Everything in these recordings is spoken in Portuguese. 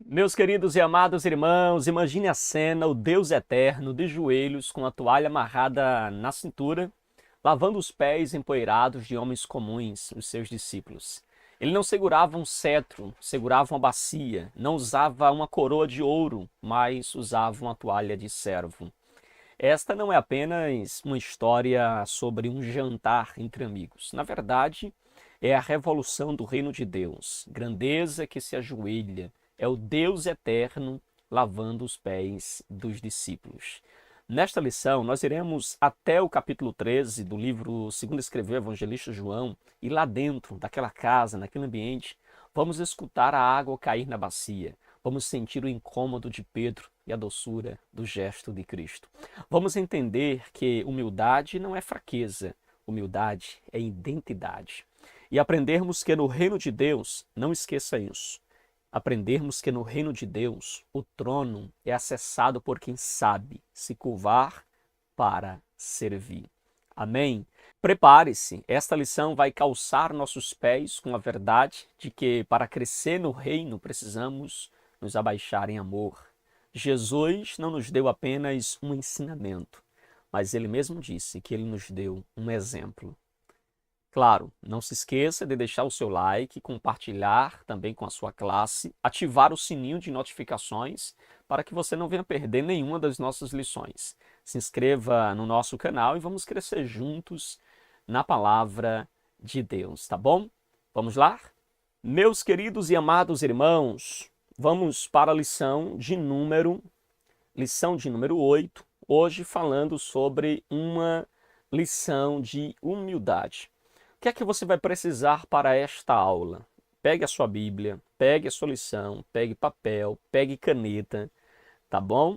Meus queridos e amados irmãos, imagine a cena, o Deus eterno de joelhos com a toalha amarrada na cintura, lavando os pés empoeirados de homens comuns, os seus discípulos. Ele não segurava um cetro, segurava uma bacia, não usava uma coroa de ouro, mas usava uma toalha de servo. Esta não é apenas uma história sobre um jantar entre amigos. Na verdade, é a revolução do reino de Deus, grandeza que se ajoelha, é o Deus eterno lavando os pés dos discípulos. Nesta lição, nós iremos até o capítulo 13 do livro segundo escreveu o evangelista João, e lá dentro daquela casa, naquele ambiente, vamos escutar a água cair na bacia, vamos sentir o incômodo de Pedro e a doçura do gesto de Cristo. Vamos entender que humildade não é fraqueza, humildade é identidade. E aprendermos que no reino de Deus, não esqueça isso, aprendermos que no reino de Deus o trono é acessado por quem sabe se curvar para servir. Amém? Prepare-se, esta lição vai calçar nossos pés com a verdade de que para crescer no reino precisamos nos abaixar em amor. Jesus não nos deu apenas um ensinamento, mas ele mesmo disse que ele nos deu um exemplo. Claro, não se esqueça de deixar o seu like, compartilhar também com a sua classe, ativar o sininho de notificações para que você não venha perder nenhuma das nossas lições. Se inscreva no nosso canal e vamos crescer juntos na palavra de Deus, tá bom? Vamos lá? Meus queridos e amados irmãos, vamos para a lição de número 8, hoje falando sobre uma lição de humildade. O que é que você vai precisar para esta aula? Pegue a sua Bíblia, pegue a sua lição, pegue papel, pegue caneta, tá bom?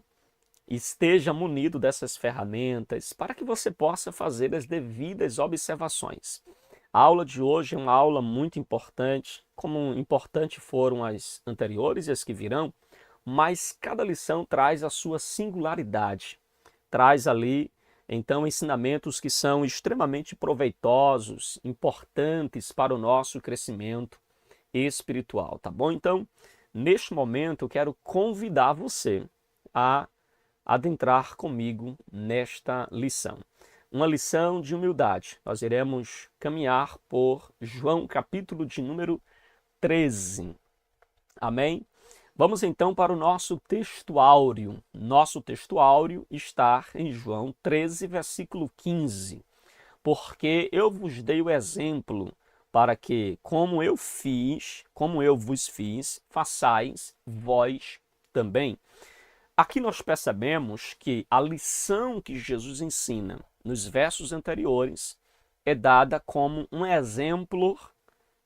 Esteja munido dessas ferramentas para que você possa fazer as devidas observações. A aula de hoje é uma aula muito importante, como importante foram as anteriores e as que virão, mas cada lição traz a sua singularidade, traz ali então ensinamentos que são extremamente proveitosos, importantes para o nosso crescimento espiritual, tá bom? Então, neste momento eu quero convidar você a adentrar comigo nesta lição. Uma lição de humildade. Nós iremos caminhar por João, capítulo de número 13. Amém? Vamos então para o nosso texto áureo. Nosso texto áureo está em João 13, versículo 15. Porque eu vos dei o exemplo para que, como eu vos fiz, façais vós também. Aqui nós percebemos que a lição que Jesus ensina nos versos anteriores é dada como um exemplo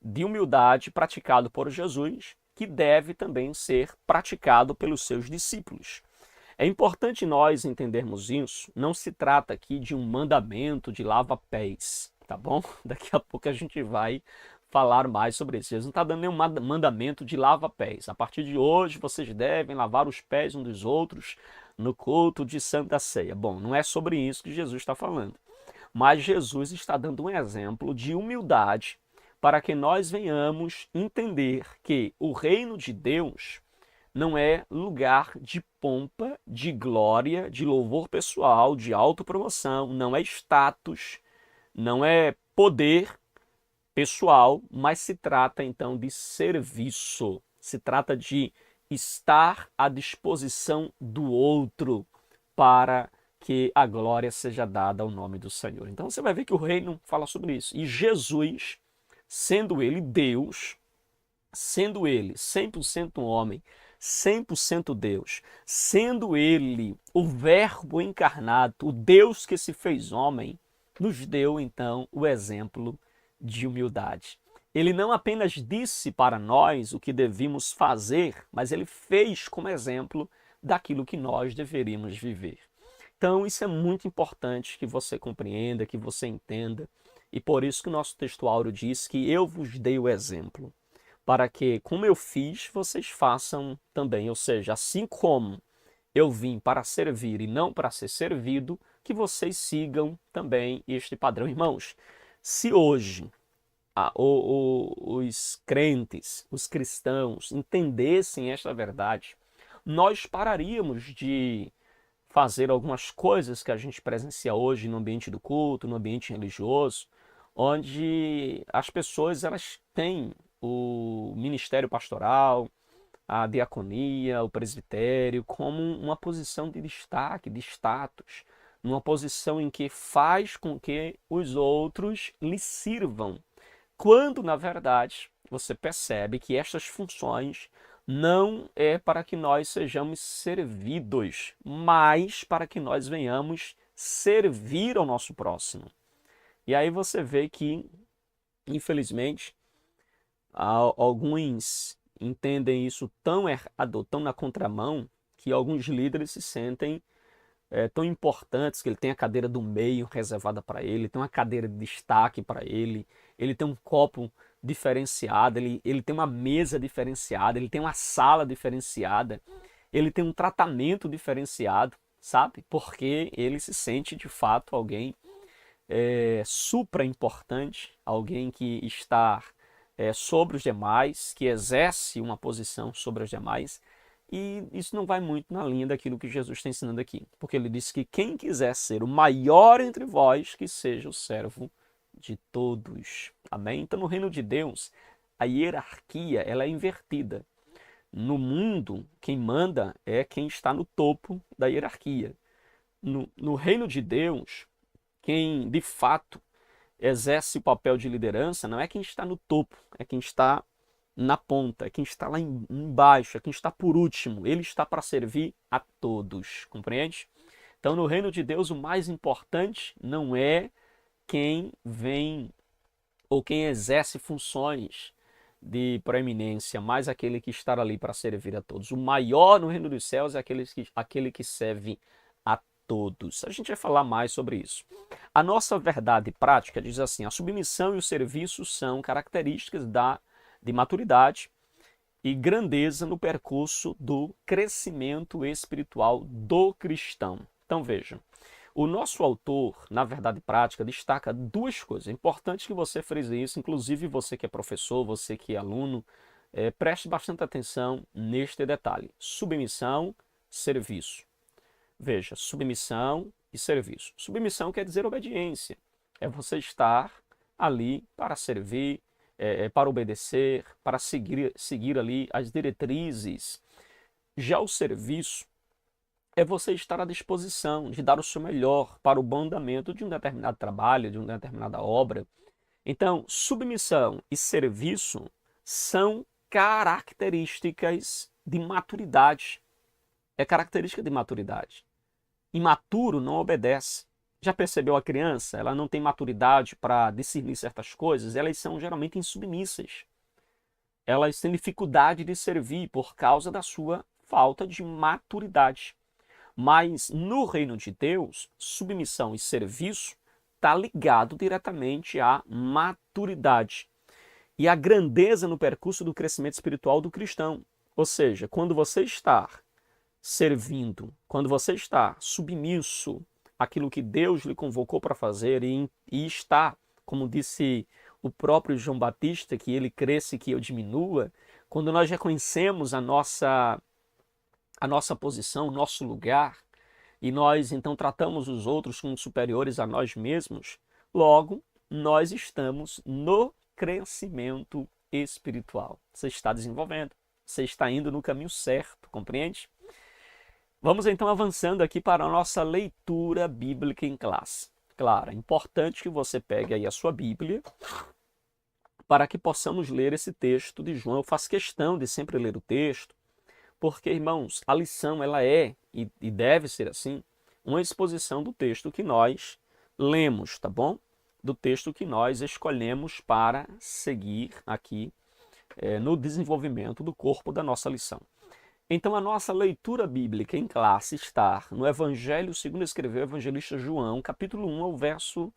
de humildade praticado por Jesus, que deve também ser praticado pelos seus discípulos. É importante nós entendermos isso, não se trata aqui de um mandamento de lava-pés, tá bom? Daqui a pouco a gente vai falar mais sobre isso. Jesus não está dando nenhum mandamento de lava-pés. A partir de hoje vocês devem lavar os pés uns dos outros no culto de Santa Ceia. Bom, não é sobre isso que Jesus está falando. Mas Jesus está dando um exemplo de humildade para que nós venhamos entender que o reino de Deus não é lugar de pompa, de glória, de louvor pessoal, de autopromoção, não é status, não é poder pessoal, mas se trata então de serviço, se trata de estar à disposição do outro para que a glória seja dada ao nome do Senhor. Então você vai ver que o reino fala sobre isso. E Jesus, sendo ele Deus, sendo ele 100% homem, 100% Deus, sendo ele o Verbo encarnado, o Deus que se fez homem, nos deu então o exemplo de humildade. Ele não apenas disse para nós o que devíamos fazer, mas ele fez como exemplo daquilo que nós deveríamos viver. Então isso é muito importante que você compreenda, que você entenda, e por isso que o nosso texto áureo diz que eu vos dei o exemplo, para que, como eu fiz, vocês façam também. Ou seja, assim como eu vim para servir e não para ser servido, que vocês sigam também este padrão. Irmãos, se hoje os crentes, os cristãos, entendessem esta verdade, nós pararíamos de fazer algumas coisas que a gente presencia hoje no ambiente do culto, no ambiente religioso, onde as pessoas elas têm o ministério pastoral, a diaconia, o presbitério, como uma posição de destaque, de status, numa posição em que faz com que os outros lhe sirvam, quando na verdade você percebe que estas funções não é para que nós sejamos servidos, mas para que nós venhamos servir ao nosso próximo. E aí você vê que, infelizmente, alguns entendem isso tão errado, tão na contramão, que alguns líderes se sentem tão importantes, que ele tem a cadeira do meio reservada para ele, tem uma cadeira de destaque para ele tem um copo diferenciado, ele tem uma mesa diferenciada, ele tem uma sala diferenciada, ele tem um tratamento diferenciado, sabe? Porque ele se sente de fato alguém supra importante, alguém que está sobre os demais, que exerce uma posição sobre os demais. E isso não vai muito na linha daquilo que Jesus está ensinando aqui. Porque ele disse que quem quiser ser o maior entre vós, que seja o servo de todos. Amém? Então, no reino de Deus, a hierarquia ela é invertida. No mundo, quem manda é quem está no topo da hierarquia. No reino de Deus, quem de fato exerce o papel de liderança não é quem está no topo, é quem está na ponta, é quem está lá embaixo, é quem está por último. Ele está para servir a todos, compreende? Então, no reino de Deus, o mais importante não é quem vem ou quem exerce funções de proeminência, mas aquele que está ali para servir a todos. O maior no reino dos céus é aquele que serve a todos. A gente vai falar mais sobre isso. A nossa verdade prática diz assim: a submissão e o serviço são características de maturidade e grandeza no percurso do crescimento espiritual do cristão. Então veja, o nosso autor, na verdade prática, destaca duas coisas. É importante que você frise isso, inclusive você que é professor, você que é aluno, preste bastante atenção neste detalhe. Submissão, serviço. Veja, submissão e serviço. Submissão quer dizer obediência. É você estar ali para servir, para obedecer, para seguir ali as diretrizes. Já o serviço é você estar à disposição de dar o seu melhor para o bom andamento de um determinado trabalho, de uma determinada obra. Então, submissão e serviço são características de maturidade. É característica de maturidade. Imaturo não obedece. Já percebeu a criança? Ela não tem maturidade para discernir certas coisas, elas são geralmente insubmissas. Elas têm dificuldade de servir por causa da sua falta de maturidade. Mas no reino de Deus, submissão e serviço está ligado diretamente à maturidade e à grandeza no percurso do crescimento espiritual do cristão. Ou seja, quando você está servindo, quando você está submisso àquilo que Deus lhe convocou para fazer e está, como disse o próprio João Batista, que ele cresça e que eu diminua, quando nós reconhecemos a nossa posição, o nosso lugar, e nós então tratamos os outros como superiores a nós mesmos, logo nós estamos no crescimento espiritual. Você está desenvolvendo, você está indo no caminho certo, compreende? Vamos então avançando aqui para a nossa leitura bíblica em classe. Claro, é importante que você pegue aí a sua Bíblia para que possamos ler esse texto de João. Eu faço questão de sempre ler o texto, porque, irmãos, a lição ela é, e deve ser assim, uma exposição do texto que nós lemos, tá bom? Do texto que nós escolhemos para seguir aqui no desenvolvimento do corpo da nossa lição. Então, a nossa leitura bíblica em classe está no Evangelho segundo escreveu o evangelista João, capítulo 1 ao verso,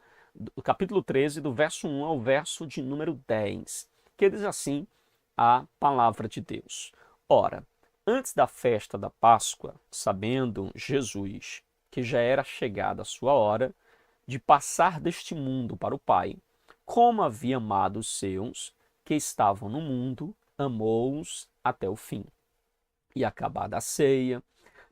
capítulo 13, do verso 1 ao verso de número 10, que diz assim a palavra de Deus. Ora, antes da festa da Páscoa, sabendo Jesus que já era chegada a sua hora de passar deste mundo para o Pai, como havia amado os seus que estavam no mundo, amou-os até o fim. E acabada a ceia,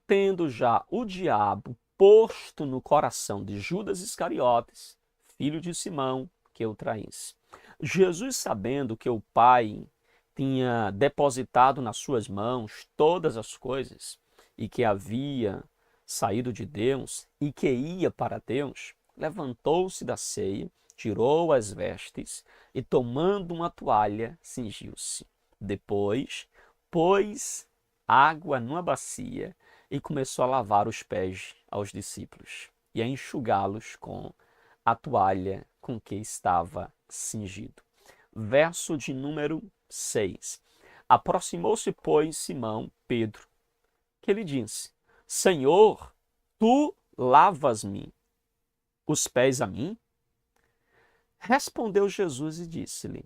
tendo já o diabo posto no coração de Judas Iscariotes, filho de Simão, que o traísse. Jesus, sabendo que o Pai tinha depositado nas suas mãos todas as coisas e que havia saído de Deus e que ia para Deus, levantou-se da ceia, tirou as vestes e, tomando uma toalha, cingiu-se. Depois, pôs água numa bacia e começou a lavar os pés aos discípulos e a enxugá-los com a toalha com que estava cingido. Verso de número 6. Aproximou-se, pois, Simão Pedro, que lhe disse: Senhor, tu lavas-me os pés a mim? Respondeu Jesus e disse-lhe: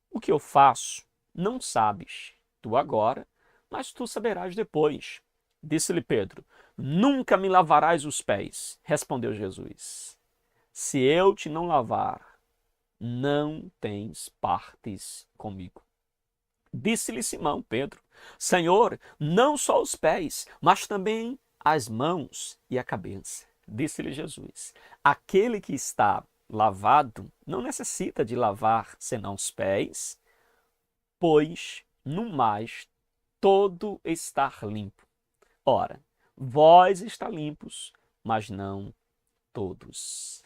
O que eu faço não sabes tu agora, mas tu saberás depois. Disse-lhe Pedro: Nunca me lavarás os pés. Respondeu Jesus: Se eu te não lavar, não tens partes comigo. Disse-lhe Simão Pedro: Senhor, não só os pés, mas também as mãos e a cabeça. Disse-lhe Jesus: Aquele que está lavado não necessita de lavar senão os pés, pois no mais todo está limpo. Ora, vós está limpos, mas não todos.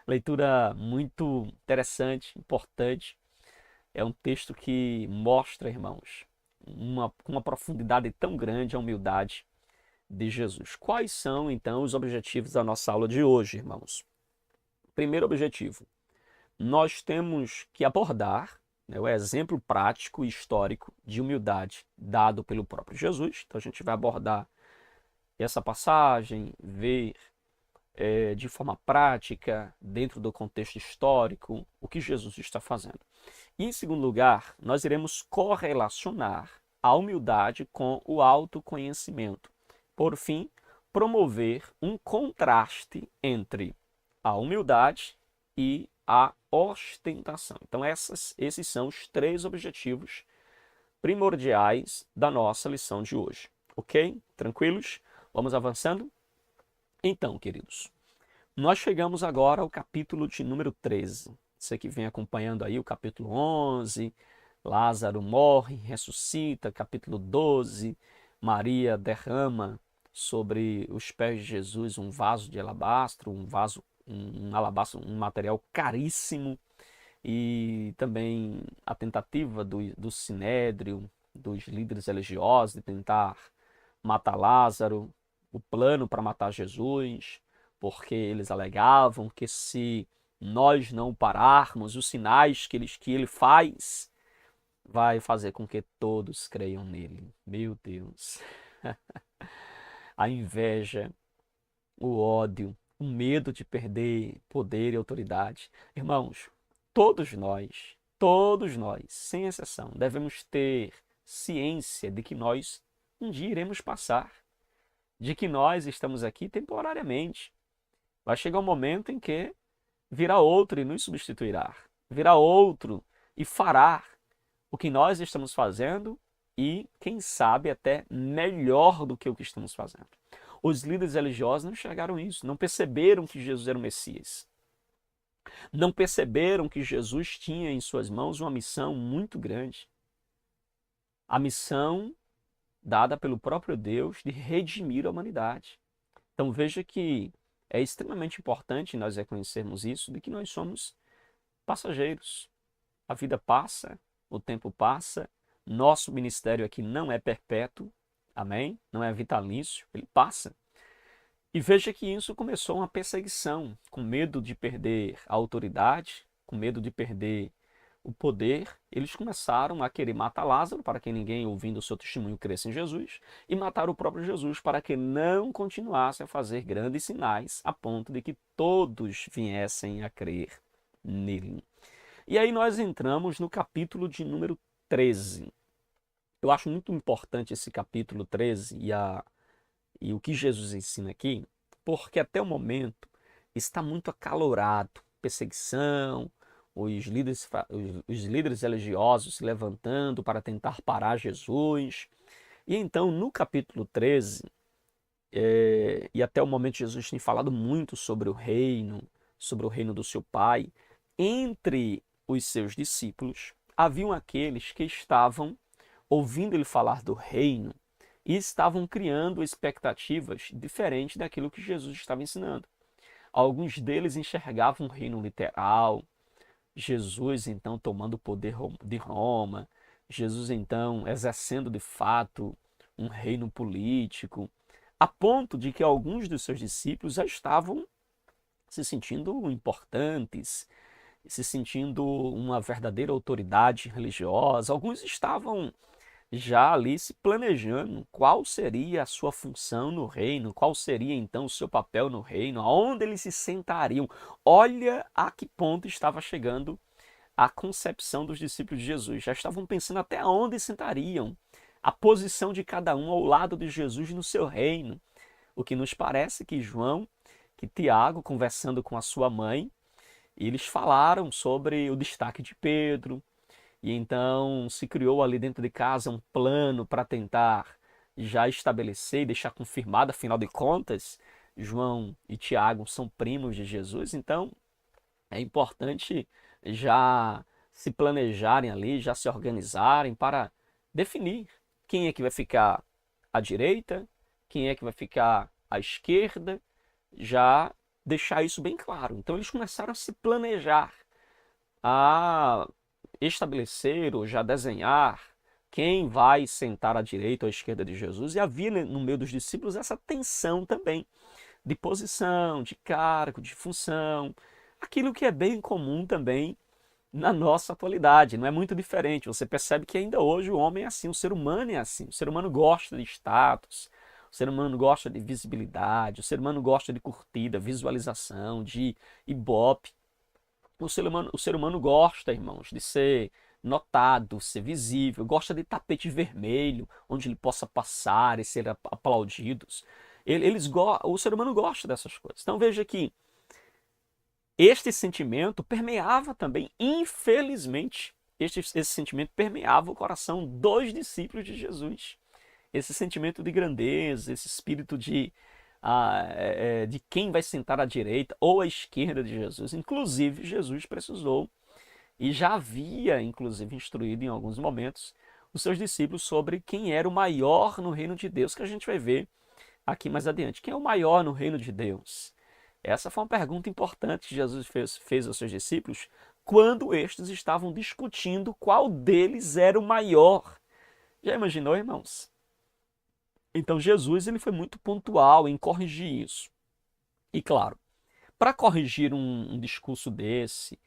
Leitura muito interessante, importante. É um texto que mostra, irmãos, com uma profundidade tão grande a humildade de Jesus. Quais são, então, os objetivos da nossa aula de hoje, irmãos? Primeiro objetivo, nós temos que abordar, né, o exemplo prático e histórico de humildade dado pelo próprio Jesus. Então a gente vai abordar essa passagem, ver de forma prática, dentro do contexto histórico, o que Jesus está fazendo. E, em segundo lugar, nós iremos correlacionar a humildade com o autoconhecimento. Por fim, promover um contraste entre a humildade e a ostentação. Então, esses são os 3 objetivos primordiais da nossa lição de hoje. Ok? Tranquilos? Vamos avançando? Então, queridos, nós chegamos agora ao capítulo de número 13. Você que vem acompanhando aí o capítulo 11, Lázaro morre, ressuscita, capítulo 12, Maria derrama sobre os pés de Jesus um vaso de alabastro, um alabastro, um material caríssimo, e também a tentativa do Sinédrio, dos líderes religiosos de tentar matar Lázaro, o plano para matar Jesus, porque eles alegavam que se nós não pararmos, os sinais que ele faz, vai fazer com que todos creiam nele. Meu Deus! A inveja, o ódio, o medo de perder poder e autoridade. Irmãos, todos nós, sem exceção, devemos ter ciência de que nós um dia iremos passar, de que nós estamos aqui temporariamente. Vai chegar um momento em que virá outro e nos substituirá. Virá outro e fará o que nós estamos fazendo e, quem sabe, até melhor do que o que estamos fazendo. Os líderes religiosos não enxergaram isso, não perceberam que Jesus era o Messias. Não perceberam que Jesus tinha em suas mãos uma missão muito grande. A missão dada pelo próprio Deus de redimir a humanidade. Então veja que é extremamente importante nós reconhecermos isso, de que nós somos passageiros. A vida passa, o tempo passa, nosso ministério aqui não é perpétuo, amém? Não é vitalício, ele passa. E veja que isso começou uma perseguição, com medo de perder a autoridade, com medo de perder o poder. Eles começaram a querer matar Lázaro, para que ninguém, ouvindo o seu testemunho, cresça em Jesus, e matar o próprio Jesus, para que não continuasse a fazer grandes sinais, a ponto de que todos viessem a crer nele. E aí nós entramos no capítulo de número 13. Eu acho muito importante esse capítulo 13 e o que Jesus ensina aqui, porque até o momento está muito acalorado, perseguição, os líderes religiosos se levantando para tentar parar Jesus. E então, no capítulo 13, e até o momento Jesus tem falado muito sobre o reino do seu Pai. Entre os seus discípulos, haviam aqueles que estavam ouvindo ele falar do reino e estavam criando expectativas diferentes daquilo que Jesus estava ensinando. Alguns deles enxergavam um reino literal, Jesus então tomando o poder de Roma, Jesus então exercendo de fato um reino político, a ponto de que alguns dos seus discípulos já estavam se sentindo importantes, se sentindo uma verdadeira autoridade religiosa. Alguns estavam já ali se planejando qual seria a sua função no reino, qual seria então o seu papel no reino, aonde eles se sentariam. Olha a que ponto estava chegando a concepção dos discípulos de Jesus. Já estavam pensando até aonde sentariam, a posição de cada um ao lado de Jesus no seu reino. O que nos parece que Tiago, conversando com a sua mãe, eles falaram sobre o destaque de Pedro, e então se criou ali dentro de casa um plano para tentar já estabelecer e deixar confirmado, afinal de contas, João e Tiago são primos de Jesus, então é importante já se planejarem ali, já se organizarem para definir quem é que vai ficar à direita, quem é que vai ficar à esquerda, já deixar isso bem claro. Então eles começaram a se planejar, a estabelecer ou já desenhar quem vai sentar à direita ou à esquerda de Jesus. E havia no meio dos discípulos essa tensão também de posição, de cargo, de função, aquilo que é bem comum também na nossa atualidade, não é muito diferente. Você percebe que ainda hoje o homem é assim, o ser humano é assim, o ser humano gosta de status, o ser humano gosta de visibilidade, o ser humano gosta de curtida, visualização, de ibope. O ser humano gosta, irmãos, de ser notado, ser visível, gosta de tapete vermelho, onde ele possa passar e ser aplaudidos. O ser humano gosta dessas coisas. Então veja que este sentimento permeava também, infelizmente, esse sentimento permeava o coração dos discípulos de Jesus. Esse sentimento de grandeza, esse espírito de quem vai sentar à direita ou à esquerda de Jesus. Inclusive, Jesus precisou e já havia, inclusive, instruído em alguns momentos os seus discípulos sobre quem era o maior no reino de Deus, que a gente vai ver aqui mais adiante. Quem é o maior no reino de Deus? Essa foi uma pergunta importante que Jesus fez aos seus discípulos quando estes estavam discutindo qual deles era o maior. Já imaginou, irmãos? Então Jesus ele foi muito pontual em corrigir isso. E claro, para corrigir um discurso desse,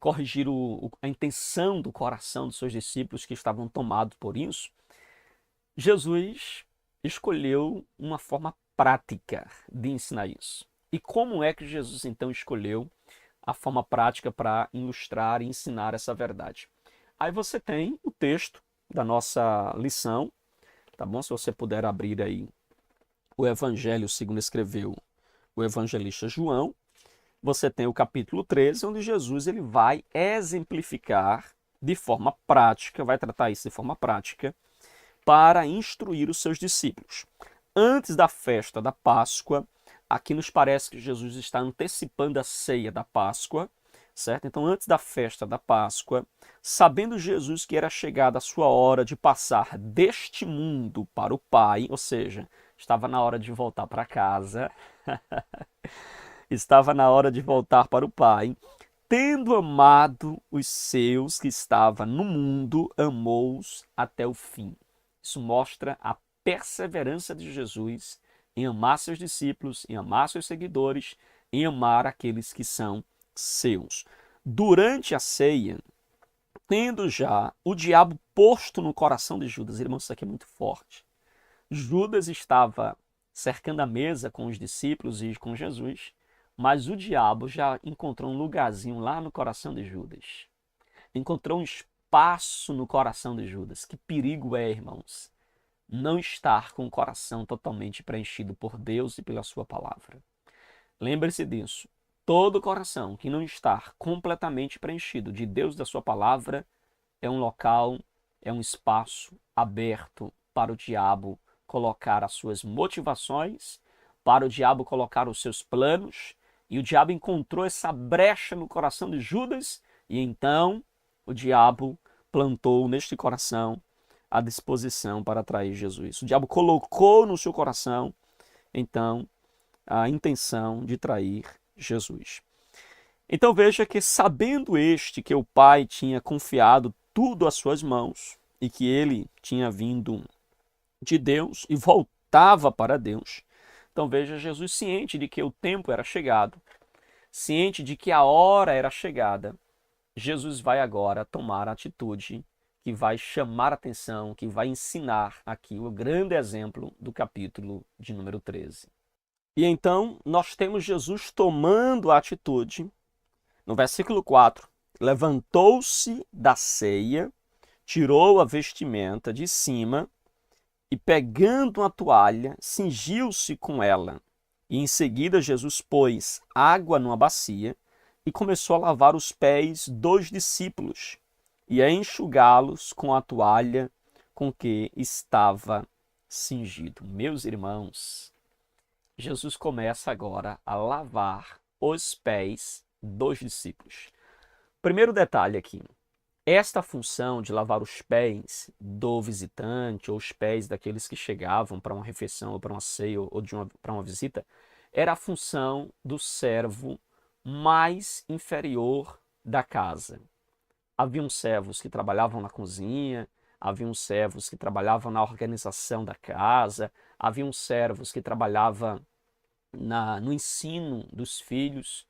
corrigir a intenção do coração dos seus discípulos que estavam tomados por isso, Jesus escolheu uma forma prática de ensinar isso. E como é que Jesus então escolheu a forma prática para ilustrar e ensinar essa verdade? Aí você tem o texto da nossa lição, tá bom? Se você puder abrir aí o Evangelho segundo escreveu o evangelista João, você tem o capítulo 13, onde Jesus ele vai exemplificar de forma prática, vai tratar isso de forma prática, para instruir os seus discípulos. Antes da festa da Páscoa, aqui nos parece que Jesus está antecipando a ceia da Páscoa, certo? Então, antes da festa da Páscoa, sabendo Jesus que era chegada a sua hora de passar deste mundo para o Pai, ou seja, estava na hora de voltar para casa, estava na hora de voltar para o Pai, tendo amado os seus que estavam no mundo, amou-os até o fim. Isso mostra a perseverança de Jesus em amar seus discípulos, em amar seus seguidores, em amar aqueles que são seus. Durante a ceia, tendo já o diabo posto no coração de Judas, irmãos, isso aqui é muito forte. Judas estava cercando a mesa com os discípulos e com Jesus, mas o diabo já encontrou um lugarzinho lá no coração de Judas. Encontrou um espaço no coração de Judas. Que perigo é, irmãos, não estar com o coração totalmente preenchido por Deus e pela sua palavra. Lembre-se disso. Todo coração que não está completamente preenchido de Deus, da sua palavra, é um local, é um espaço aberto para o diabo colocar as suas motivações, para o diabo colocar os seus planos, e o diabo encontrou essa brecha no coração de Judas, e então o diabo plantou neste coração a disposição para atrair Jesus. O diabo colocou no seu coração, então, a intenção de trair Jesus. Então veja que, sabendo este que o Pai tinha confiado tudo às suas mãos e que ele tinha vindo de Deus e voltava para Deus, então veja Jesus ciente de que o tempo era chegado, ciente de que a hora era chegada, Jesus vai agora tomar a atitude que vai chamar a atenção, que vai ensinar aqui o grande exemplo do capítulo de número 13. E então nós temos Jesus tomando a atitude. No versículo 4, levantou-se da ceia, tirou a vestimenta de cima e, pegando uma toalha, cingiu-se com ela. E em seguida Jesus pôs água numa bacia e começou a lavar os pés dos discípulos e a enxugá-los com a toalha com que estava cingido. Meus irmãos, Jesus começa agora a lavar os pés dos discípulos. Primeiro detalhe aqui, esta função de lavar os pés do visitante ou os pés daqueles que chegavam para uma refeição ou para uma ceia ou para uma visita, era a função do servo mais inferior da casa. Haviam servos que trabalhavam na cozinha, haviam servos que trabalhavam na organização da casa, haviam servos que trabalhavam no ensino dos filhos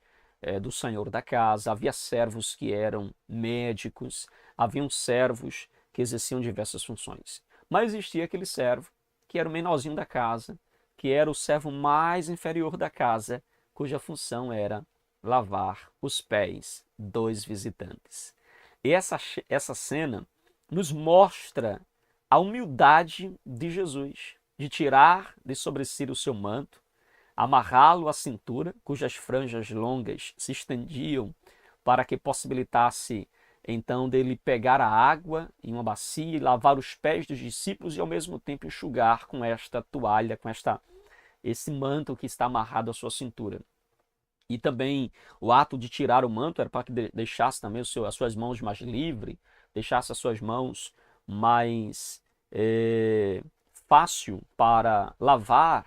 do senhor da casa, havia servos que eram médicos, haviam servos que exerciam diversas funções. Mas existia aquele servo que era o menorzinho da casa, que era o servo mais inferior da casa, cuja função era lavar os pés dos visitantes. E essa cena nos mostra a humildade de Jesus, de tirar de sobre si o seu manto, amarrá-lo à cintura, cujas franjas longas se estendiam para que possibilitasse então dele pegar a água em uma bacia e lavar os pés dos discípulos e ao mesmo tempo enxugar com esta toalha, com esse manto que está amarrado à sua cintura. E também o ato de tirar o manto era para que deixasse também as suas mãos mais livres, deixasse as suas mãos mais fácil para lavar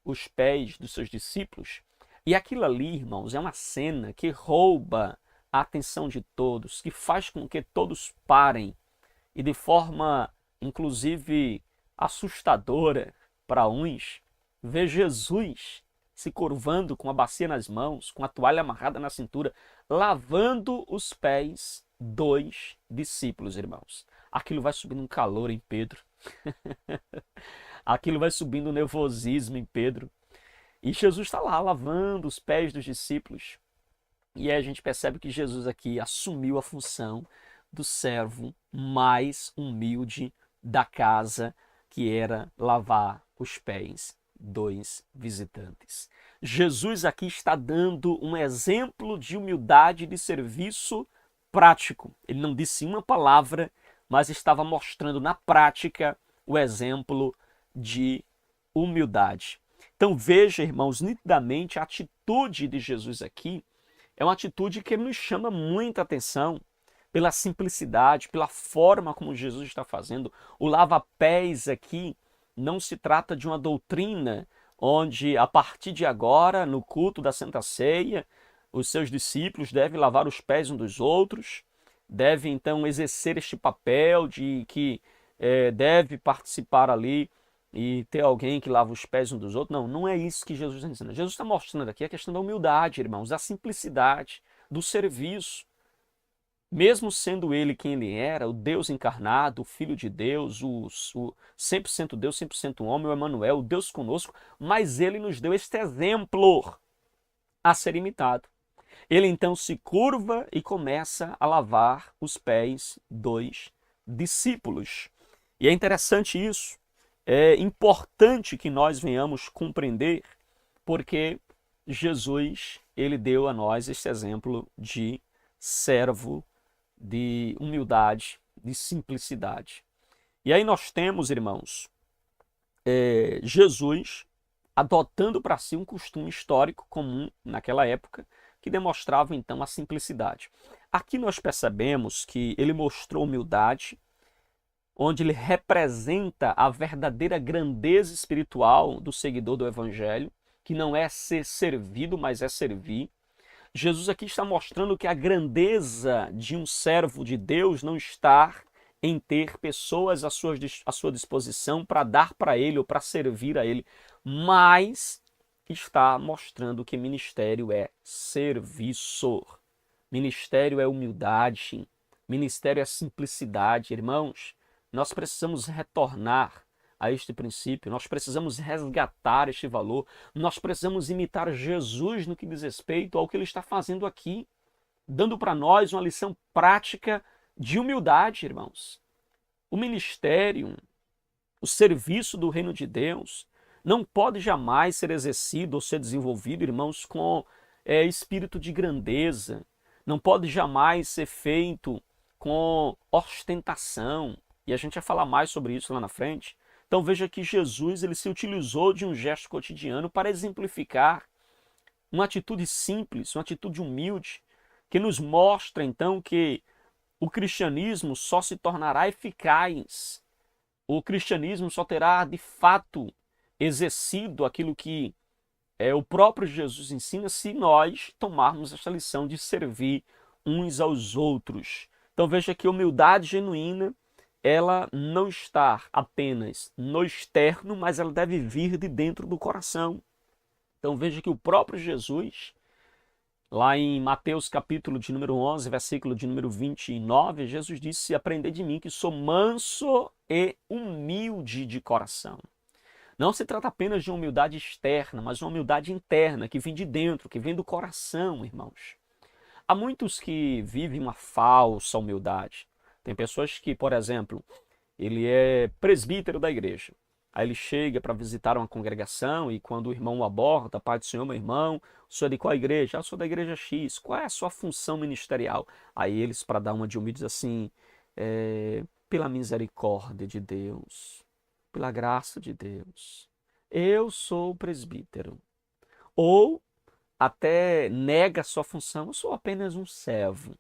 os pés dos seus discípulos. E aquilo ali, irmãos, é uma cena que rouba a atenção de todos, que faz com que todos parem e de forma, inclusive, assustadora para uns, ver Jesus se curvando com a bacia nas mãos, com a toalha amarrada na cintura, lavando os pés dos discípulos, irmãos. Aquilo vai subindo um calor em Pedro. Aquilo vai subindo um nervosismo em Pedro. E Jesus está lá lavando os pés dos discípulos. E aí a gente percebe que Jesus aqui assumiu a função do servo mais humilde da casa, que era lavar os pés dos visitantes. Jesus aqui está dando um exemplo de humildade e de serviço prático. Ele não disse uma palavra, mas estava mostrando na prática o exemplo de humildade. Então veja, irmãos, nitidamente a atitude de Jesus aqui é uma atitude que nos chama muita atenção pela simplicidade, pela forma como Jesus está fazendo. O lava-pés aqui não se trata de uma doutrina onde, a partir de agora, no culto da Santa Ceia, os seus discípulos devem lavar os pés uns dos outros, devem então exercer este papel de que deve participar ali e ter alguém que lava os pés uns dos outros. Não, não é isso que Jesus está ensinando. Jesus está mostrando aqui a questão da humildade, irmãos, da simplicidade, do serviço. Mesmo sendo ele quem ele era, o Deus encarnado, o Filho de Deus, o 100% Deus, 100% homem, o Emmanuel, o Deus conosco, mas ele nos deu este exemplo a ser imitado. Ele então se curva e começa a lavar os pés dos discípulos. E é interessante isso, é importante que nós venhamos compreender, porque Jesus ele deu a nós este exemplo de servo, de humildade, de simplicidade. E aí nós temos, irmãos, Jesus adotando para si um costume histórico comum naquela época, que demonstrava então a simplicidade. Aqui nós percebemos que ele mostrou humildade, onde ele representa a verdadeira grandeza espiritual do seguidor do Evangelho, que não é ser servido, mas é servir. Jesus aqui está mostrando que a grandeza de um servo de Deus não está em ter pessoas à sua disposição para dar para ele ou para servir a ele, mas está mostrando que ministério é serviço, ministério é humildade, ministério é simplicidade. Irmãos, nós precisamos retornar a este princípio, nós precisamos resgatar este valor, nós precisamos imitar Jesus no que diz respeito ao que ele está fazendo aqui, dando para nós uma lição prática de humildade, irmãos. O ministério, o serviço do reino de Deus, não pode jamais ser exercido ou ser desenvolvido, irmãos, com espírito de grandeza, não pode jamais ser feito com ostentação, e a gente vai falar mais sobre isso lá na frente. Então veja que Jesus ele se utilizou de um gesto cotidiano para exemplificar uma atitude simples, uma atitude humilde, que nos mostra então que o cristianismo só se tornará eficaz, o cristianismo só terá de fato exercido aquilo que o próprio Jesus ensina se nós tomarmos esta lição de servir uns aos outros. Então veja que a humildade genuína ela não está apenas no externo, mas ela deve vir de dentro do coração. Então veja que o próprio Jesus, lá em Mateus capítulo de número 11, versículo de número 29, Jesus disse: aprendei de mim que sou manso e humilde de coração. Não se trata apenas de uma humildade externa, mas uma humildade interna, que vem de dentro, que vem do coração, irmãos. Há muitos que vivem uma falsa humildade. Tem pessoas que, por exemplo, ele é presbítero da igreja. Aí ele chega para visitar uma congregação e quando o irmão o aborda, Pai do Senhor, meu irmão, o senhor é de qual igreja? Eu sou da igreja X. Qual é a sua função ministerial? Aí eles, para dar uma de humilde, assim, pela misericórdia de Deus, pela graça de Deus, eu sou presbítero. Ou até nega a sua função, eu sou apenas um servo.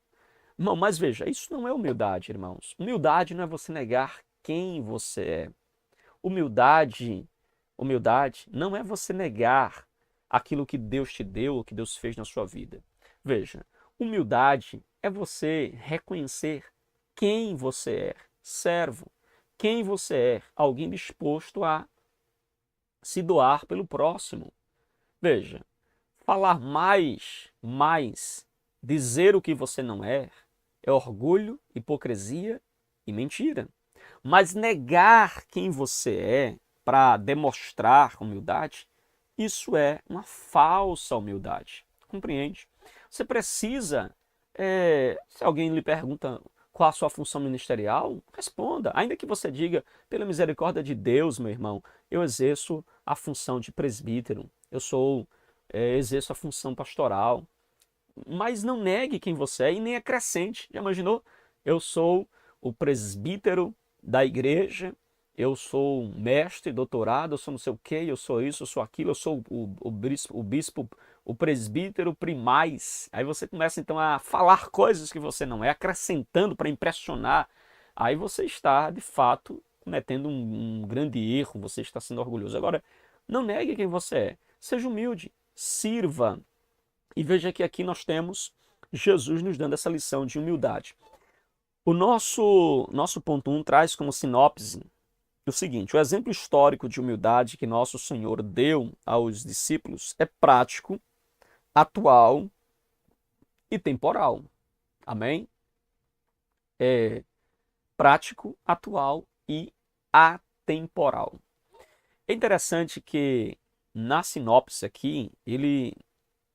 Não, mas veja, isso não é humildade, irmãos. Humildade não é você negar quem você é. Humildade não é você negar aquilo que Deus te deu ou que Deus fez na sua vida. Veja, humildade é você reconhecer quem você é, servo, quem você é, alguém disposto a se doar pelo próximo. Veja, falar mais, dizer o que você não é orgulho, hipocrisia e mentira. Mas negar quem você é para demonstrar humildade, isso é uma falsa humildade. Compreende? Você precisa, se alguém lhe pergunta qual a sua função ministerial, responda. Ainda que você diga, pela misericórdia de Deus, meu irmão, eu exerço a função de presbítero, exerço a função pastoral. Mas não negue quem você é e nem acrescente. Já imaginou? Eu sou o presbítero da igreja, eu sou um mestre, doutorado, eu sou não sei o quê, eu sou isso, eu sou aquilo, eu sou o bispo, o presbítero primaz. Aí você começa então a falar coisas que você não é, acrescentando para impressionar. Aí você está, de fato, cometendo um grande erro, você está sendo orgulhoso. Agora, não negue quem você é. Seja humilde, sirva. E veja que aqui nós temos Jesus nos dando essa lição de humildade. O nosso ponto 1 traz como sinopse o seguinte: o exemplo histórico de humildade que nosso Senhor deu aos discípulos é prático, atual e temporal. Amém? É prático, atual e atemporal. É interessante que na sinopse aqui, ele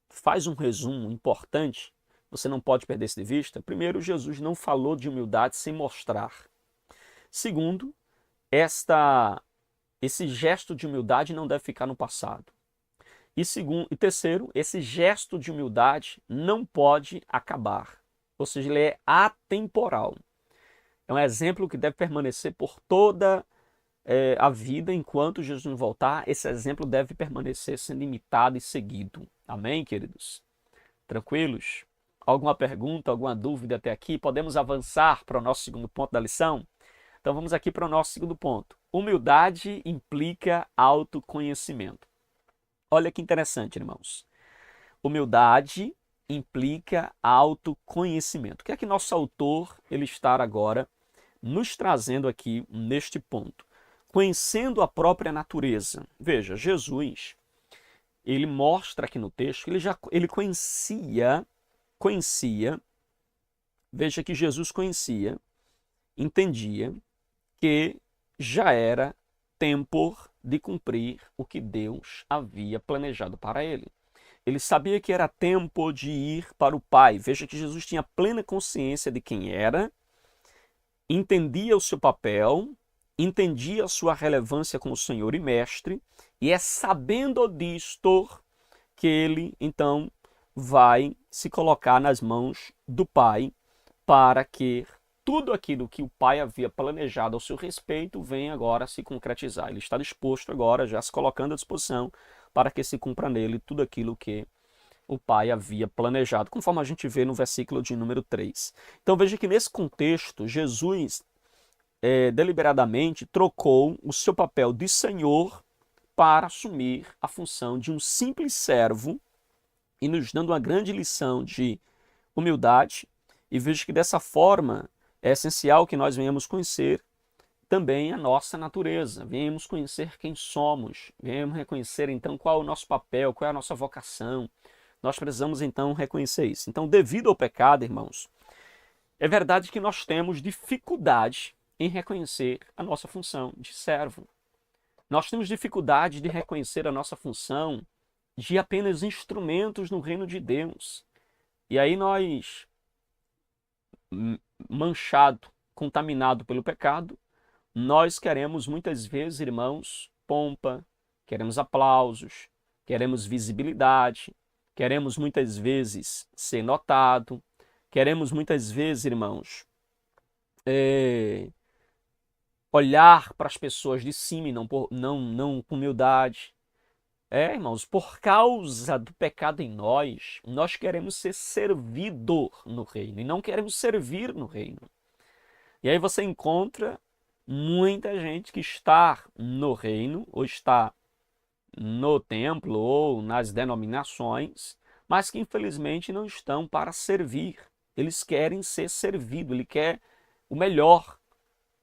faz um resumo importante, você não pode perder isso de vista. Primeiro, Jesus não falou de humildade sem mostrar. Segundo, esse gesto de humildade não deve ficar no passado. E terceiro, esse gesto de humildade não pode acabar. Ou seja, ele é atemporal. É um exemplo que deve permanecer por toda a vida. Enquanto Jesus não voltar, esse exemplo deve permanecer sendo imitado e seguido. Amém, queridos? Tranquilos? Alguma pergunta, alguma dúvida até aqui? Podemos avançar para o nosso segundo ponto da lição? Então vamos aqui para o nosso segundo ponto. Humildade implica autoconhecimento. Olha que interessante, irmãos. Humildade implica autoconhecimento. O que é que nosso autor ele está agora nos trazendo aqui neste ponto? Conhecendo a própria natureza. Veja, Jesus, ele mostra aqui no texto que ele conhecia, veja que Jesus conhecia, entendia que já era tempo de cumprir o que Deus havia planejado para ele. Ele sabia que era tempo de ir para o Pai. Veja que Jesus tinha plena consciência de quem era, entendia o seu papel, entendia a sua relevância como Senhor e Mestre, e é sabendo disto que ele, então, vai se colocar nas mãos do Pai para que tudo aquilo que o Pai havia planejado ao seu respeito venha agora a se concretizar. Ele está disposto agora, já se colocando à disposição, para que se cumpra nele tudo aquilo que o Pai havia planejado, conforme a gente vê no versículo de número 3. Então veja que nesse contexto, Jesus deliberadamente trocou o seu papel de Senhor para assumir a função de um simples servo e nos dando uma grande lição de humildade. E veja que dessa forma é essencial que nós venhamos conhecer também a nossa natureza, venhamos conhecer quem somos, venhamos reconhecer então qual é o nosso papel, qual é a nossa vocação. Nós precisamos então reconhecer isso. Então, devido ao pecado, irmãos, é verdade que nós temos dificuldade em reconhecer a nossa função de servo. Nós temos dificuldade de reconhecer a nossa função de apenas instrumentos no reino de Deus. E aí nós, manchado, contaminado pelo pecado, nós queremos muitas vezes, irmãos, pompa, queremos aplausos, queremos visibilidade, queremos muitas vezes ser notado, queremos muitas vezes, irmãos, olhar para as pessoas de cima e não com humildade. Irmãos, por causa do pecado em nós, nós queremos ser servidor no reino e não queremos servir no reino. E aí você encontra muita gente que está no reino, ou está no templo, ou nas denominações, mas que infelizmente não estão para servir. Eles querem ser servidos, ele quer o melhor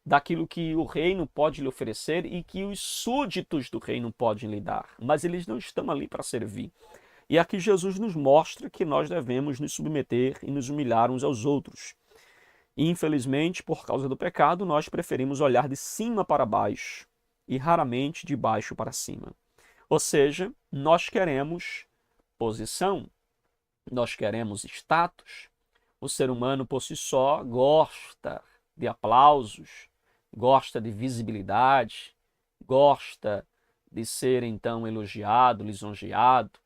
daquilo que o reino pode lhe oferecer e que os súditos do reino podem lhe dar, mas eles não estão ali para servir. E aqui Jesus nos mostra que nós devemos nos submeter e nos humilhar uns aos outros. E, infelizmente, por causa do pecado, nós preferimos olhar de cima para baixo e raramente de baixo para cima. Ou seja, nós queremos posição, nós queremos status. O ser humano por si só gosta de aplausos, gosta de visibilidade, gosta de ser então elogiado, lisonjeado.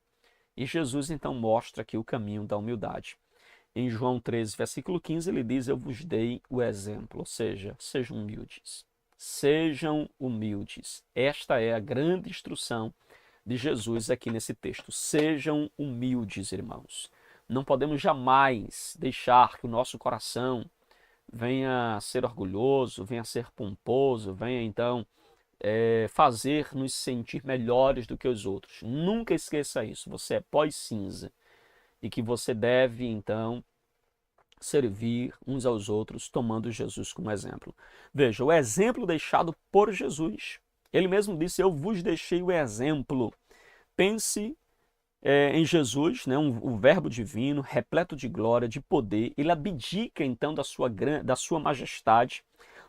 E Jesus então mostra aqui o caminho da humildade. Em João 13, versículo 15, ele diz: eu vos dei o exemplo, ou seja, sejam humildes. Sejam humildes. Esta é a grande instrução de Jesus aqui nesse texto. Sejam humildes, irmãos. Não podemos jamais deixar que o nosso coração venha a ser orgulhoso, venha a ser pomposo, venha então fazer nos sentir melhores do que os outros. Nunca esqueça isso. Você é pó e cinza. E que você deve, então, servir uns aos outros, tomando Jesus como exemplo. Veja, o exemplo deixado por Jesus. Ele mesmo disse: eu vos deixei o exemplo. Pense em Jesus, né, o verbo divino, repleto de glória, de poder. Ele abdica, então, da sua majestade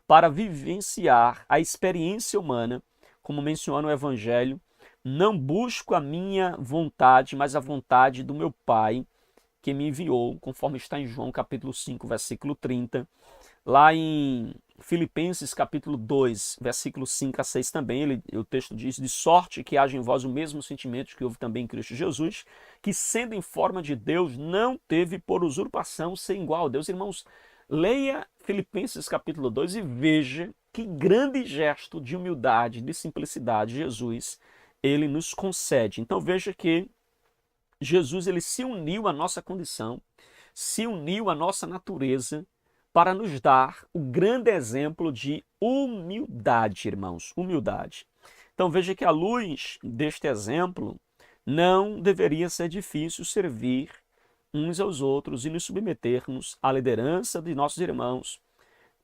para vivenciar a experiência humana, como menciona o Evangelho. Não busco a minha vontade, mas a vontade do meu Pai, que me enviou, conforme está em João capítulo 5, versículo 30. Lá em Filipenses capítulo 2, versículos 5 a 6 também, o texto diz: de sorte que haja em vós o mesmo sentimento que houve também em Cristo Jesus, que sendo em forma de Deus, não teve por usurpação ser igual a Deus. Irmãos, leia Filipenses capítulo 2 e veja que grande gesto de humildade, de simplicidade Jesus, ele nos concede. Então veja que Jesus, ele se uniu à nossa condição, se uniu à nossa natureza, para nos dar o grande exemplo de humildade, irmãos, humildade. Então veja que à luz deste exemplo, não deveria ser difícil servir uns aos outros e nos submetermos à liderança de nossos irmãos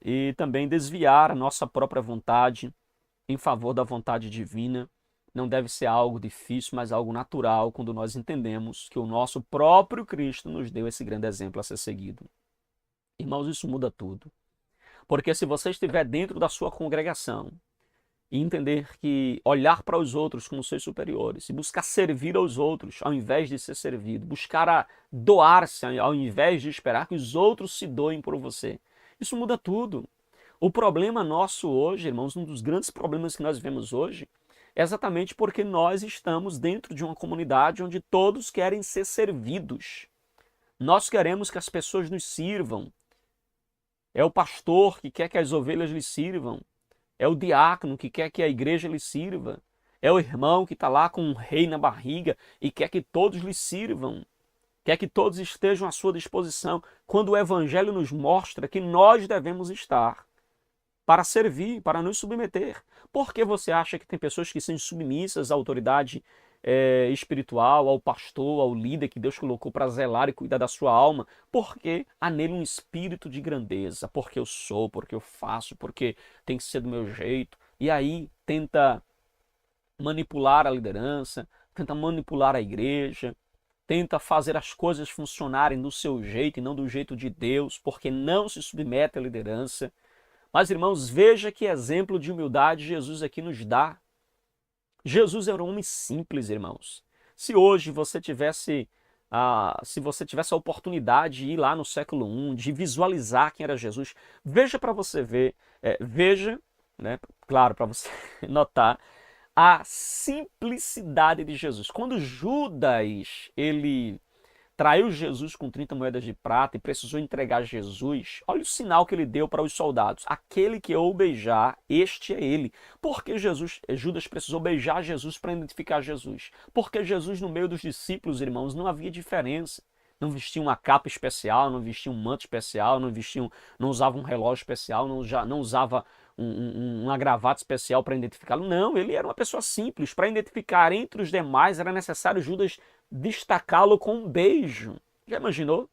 e também desviar a nossa própria vontade em favor da vontade divina. Não deve ser algo difícil, mas algo natural quando nós entendemos que o nosso próprio Cristo nos deu esse grande exemplo a ser seguido. Irmãos, isso muda tudo. Porque se você estiver dentro da sua congregação e entender que olhar para os outros como seus superiores e buscar servir aos outros ao invés de ser servido, buscar a doar-se ao invés de esperar que os outros se doem por você, isso muda tudo. O problema nosso hoje, irmãos, um dos grandes problemas que nós vemos hoje, é exatamente porque nós estamos dentro de uma comunidade onde todos querem ser servidos. Nós queremos que as pessoas nos sirvam. É o pastor que quer que as ovelhas lhe sirvam. É o diácono que quer que a igreja lhe sirva. É o irmão que está lá com um rei na barriga e quer que todos lhe sirvam. Quer que todos estejam à sua disposição. Quando o evangelho nos mostra que nós devemos estar para servir, para nos submeter. Por que você acha que tem pessoas que são submissas à autoridade espiritual, ao pastor, ao líder que Deus colocou para zelar e cuidar da sua alma? Porque há nele um espírito de grandeza, porque eu sou, porque eu faço, porque tem que ser do meu jeito. E aí tenta manipular a liderança, tenta manipular a igreja, tenta fazer as coisas funcionarem do seu jeito e não do jeito de Deus, porque não se submete à liderança. Mas, irmãos, veja que exemplo de humildade Jesus aqui nos dá. Jesus era um homem simples, irmãos. Se hoje você tivesse a oportunidade de ir lá no século I, de visualizar quem era Jesus, veja para você ver, veja, né, claro, para você notar a simplicidade de Jesus. Quando Judas, ele traiu Jesus com 30 moedas de prata e precisou entregar Jesus, olha o sinal que ele deu para os soldados: aquele que eu o beijar, este é ele. Por que Judas precisou beijar Jesus para identificar Jesus? Porque Jesus, no meio dos discípulos, irmãos, não havia diferença. Não vestia uma capa especial, não vestia um manto especial, não usava um relógio especial, não usava uma gravata especial para identificá-lo. Não, ele era uma pessoa simples. Para identificar entre os demais era necessário Judas destacá-lo com um beijo. Já imaginou?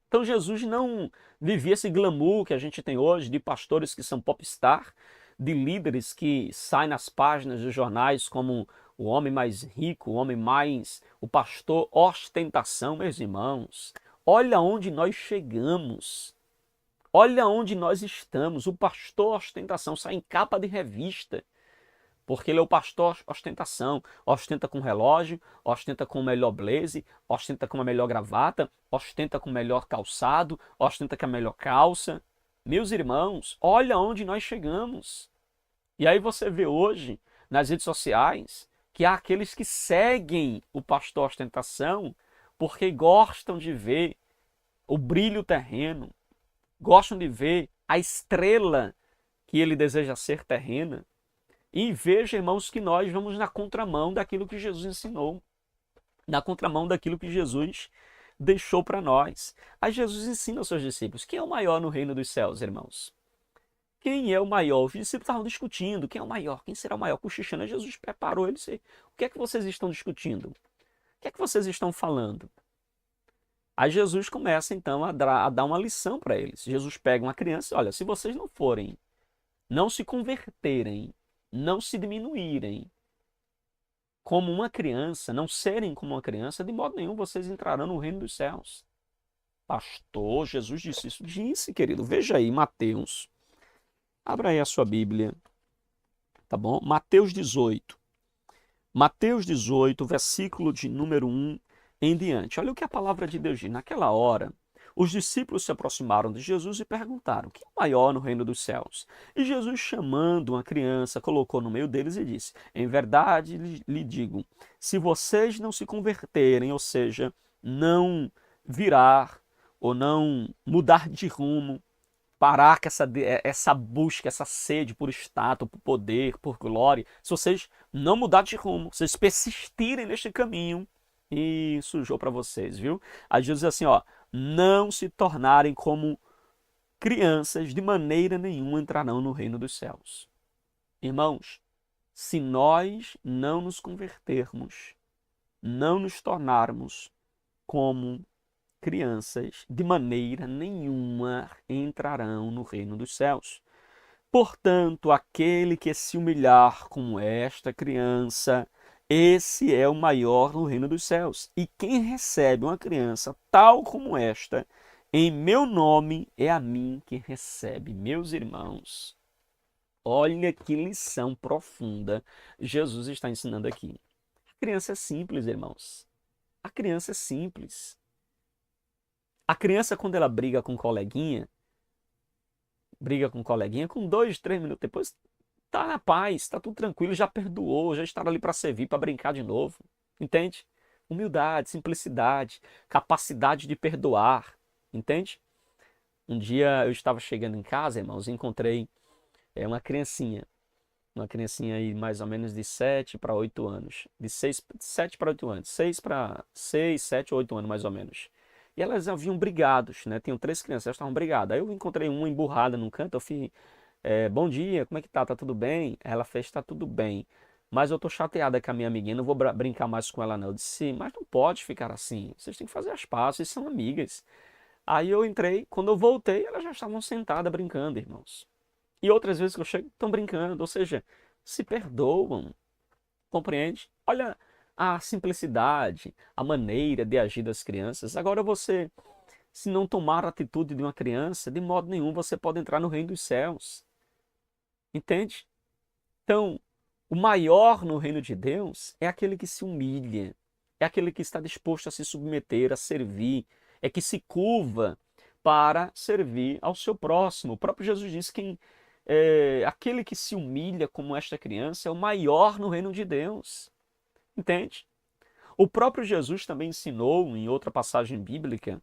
Então Jesus não vivia esse glamour que a gente tem hoje de pastores que são popstar, de líderes que saem nas páginas dos jornais como o homem mais rico, o pastor ostentação. Meus irmãos, olha onde nós chegamos. Olha onde nós estamos. O pastor ostentação sai em capa de revista. Porque ele é o pastor ostentação. Ostenta com relógio, ostenta com o melhor blazer, ostenta com a melhor gravata, ostenta com o melhor calçado, ostenta com a melhor calça. Meus irmãos, olha onde nós chegamos. E aí você vê hoje, nas redes sociais, que há aqueles que seguem o pastor ostentação porque gostam de ver o brilho terreno, gostam de ver a estrela que ele deseja ser terrena. E veja, irmãos, que nós vamos na contramão daquilo que Jesus ensinou, na contramão daquilo que Jesus deixou para nós. Aí Jesus ensina aos seus discípulos: quem é o maior no reino dos céus, irmãos? Quem é o maior? Os discípulos estavam discutindo: quem é o maior? Quem será o maior? Cochichando. Jesus preparou eles. O que é que vocês estão discutindo? O que é que vocês estão falando? Aí Jesus começa então a dar uma lição para eles. Jesus pega uma criança: olha, se vocês não se converterem, não se diminuírem como uma criança, não serem como uma criança, de modo nenhum vocês entrarão no reino dos céus. Pastor, Jesus disse isso? Disse, querido. Veja aí, Mateus. Abra aí a sua Bíblia, tá bom? Mateus 18. Mateus 18, versículo de número 1 em diante. Olha o que a palavra de Deus diz. Naquela hora, Os discípulos se aproximaram de Jesus e perguntaram: quem é o maior no reino dos céus? E Jesus, chamando uma criança, colocou no meio deles e disse: em verdade lhe digo, se vocês não se converterem, ou seja, não virar ou não mudar de rumo, parar com essa busca, essa sede por status, por poder, por glória, se vocês não mudar de rumo, vocês persistirem neste caminho, e sujou para vocês, viu? Aí Jesus diz assim, ó, não se tornarem como crianças, de maneira nenhuma entrarão no reino dos céus. Irmãos, se nós não nos convertermos, não nos tornarmos como crianças, de maneira nenhuma entrarão no reino dos céus. Portanto, aquele que se humilhar como esta criança, esse é o maior no reino dos céus. E quem recebe uma criança tal como esta, em meu nome, é a mim que recebe. Meus irmãos, olha que lição profunda Jesus está ensinando aqui. A criança é simples, irmãos. A criança é simples. A criança, quando ela briga com um coleguinha, com 2, 3 minutos depois, tá na paz, tá tudo tranquilo, já perdoou, já está ali para servir, para brincar de novo. Entende? Humildade, simplicidade, capacidade de perdoar. Entende? Um dia eu estava chegando em casa, irmãos, e encontrei uma criancinha. Uma criancinha aí mais ou menos de 7 para 8 anos. De 7 para 8 anos. 6, 7, 8 anos mais ou menos. E elas haviam brigados, né? Tinham 3 crianças, elas estavam brigadas. Aí eu encontrei uma emburrada num canto, eu fiz, bom dia, como é que tá? Tá tudo bem? Ela fez, tá tudo bem. Mas eu tô chateada com a minha amiguinha, não vou brincar mais com ela não. Eu disse, mas não pode ficar assim. Vocês têm que fazer as pazes, vocês são amigas. Aí eu entrei, quando eu voltei, elas já estavam sentadas brincando, irmãos. E outras vezes que eu chego, estão brincando, ou seja, se perdoam, compreende? Olha a simplicidade, a maneira de agir das crianças. Agora você, se não tomar a atitude de uma criança, de modo nenhum você pode entrar no reino dos céus. Entende? Então, o maior no reino de Deus é aquele que se humilha, é aquele que está disposto a se submeter, a servir, é que se curva para servir ao seu próximo. O próprio Jesus disse que aquele que se humilha como esta criança é o maior no reino de Deus. Entende? O próprio Jesus também ensinou em outra passagem bíblica,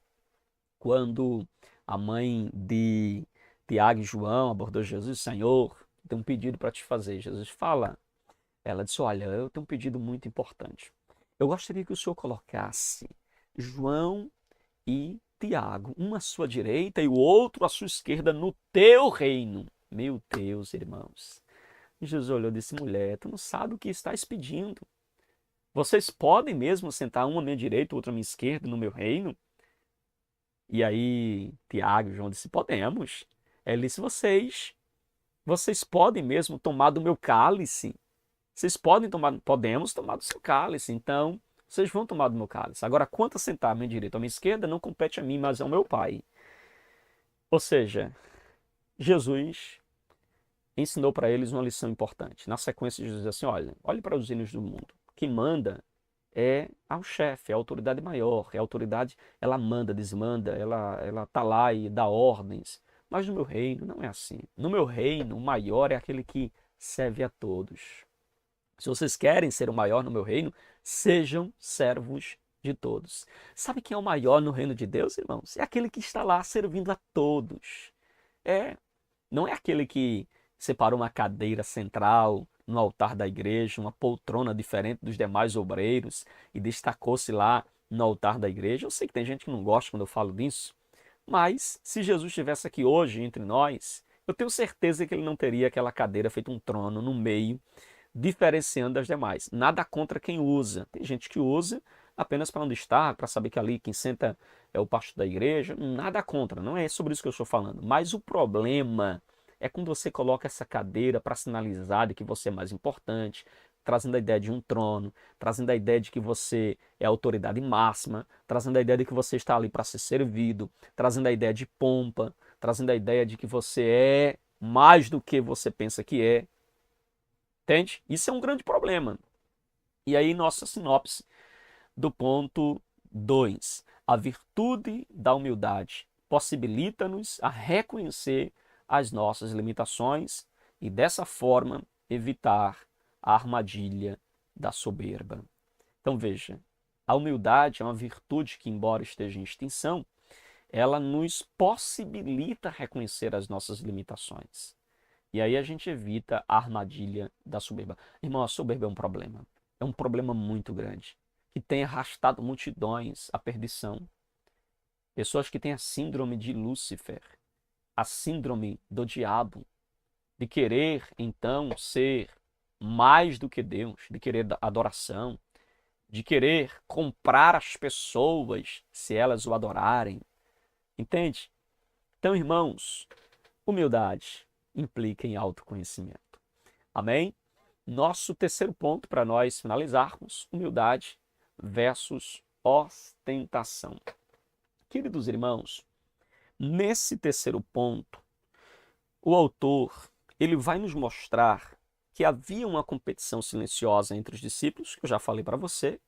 quando a mãe de Tiago e João abordou Jesus, Senhor, tem um pedido para te fazer. Jesus fala, ela disse, olha, eu tenho um pedido muito importante. Eu gostaria que o senhor colocasse João e Tiago, um à sua direita e o outro à sua esquerda no teu reino. Meu Deus, irmãos. Jesus olhou e disse, mulher, tu não sabe o que estás pedindo. Vocês podem mesmo sentar um à minha direita, outro à minha esquerda no meu reino? E aí Tiago e João disse, podemos. Ele disse, vocês podem mesmo tomar do meu cálice? Podemos tomar do seu cálice, então vocês vão tomar do meu cálice. Agora, quanto a sentar à minha direita ou à minha esquerda, não compete a mim, mas ao meu Pai. Ou seja, Jesus ensinou para eles uma lição importante. Na sequência, Jesus diz assim, olhe para os reinos do mundo. Quem manda é ao chefe, é a autoridade maior, é a autoridade, ela manda, desmanda, ela tá lá e dá ordens. Mas no meu reino não é assim. No meu reino, o maior é aquele que serve a todos. Se vocês querem ser o maior no meu reino, sejam servos de todos. Sabe quem é o maior no reino de Deus, irmãos? É aquele que está lá servindo a todos. Não é aquele que separou uma cadeira central no altar da igreja, uma poltrona diferente dos demais obreiros e destacou-se lá no altar da igreja. Eu sei que tem gente que não gosta quando eu falo disso, mas se Jesus estivesse aqui hoje entre nós, eu tenho certeza que ele não teria aquela cadeira feita um trono no meio, diferenciando das demais. Nada contra quem usa. Tem gente que usa apenas para onde está, para saber que ali quem senta é o pastor da igreja. Nada contra, não é sobre isso que eu estou falando. Mas o problema é quando você coloca essa cadeira para sinalizar de que você é mais importante, trazendo a ideia de um trono, trazendo a ideia de que você é a autoridade máxima, trazendo a ideia de que você está ali para ser servido, trazendo a ideia de pompa, trazendo a ideia de que você é mais do que você pensa que é. Entende? Isso é um grande problema. E aí nossa sinopse do ponto 2. A virtude da humildade possibilita-nos a reconhecer as nossas limitações e, dessa forma, evitar a armadilha da soberba. Então, veja, a humildade é uma virtude que, embora esteja em extinção, ela nos possibilita reconhecer as nossas limitações. E aí a gente evita a armadilha da soberba. Irmão, a soberba é um problema. É um problema muito grande, que tem arrastado multidões à perdição. Pessoas que têm a síndrome de Lúcifer, a síndrome do diabo, de querer, então, ser mais do que Deus, de querer adoração, de querer comprar as pessoas se elas o adorarem. Entende? Então, irmãos, humildade implica em autoconhecimento. Amém? Nosso terceiro ponto para nós finalizarmos, humildade versus ostentação. Queridos irmãos, nesse terceiro ponto, o autor ele vai nos mostrar que havia uma competição silenciosa entre os discípulos, que eu já falei para você,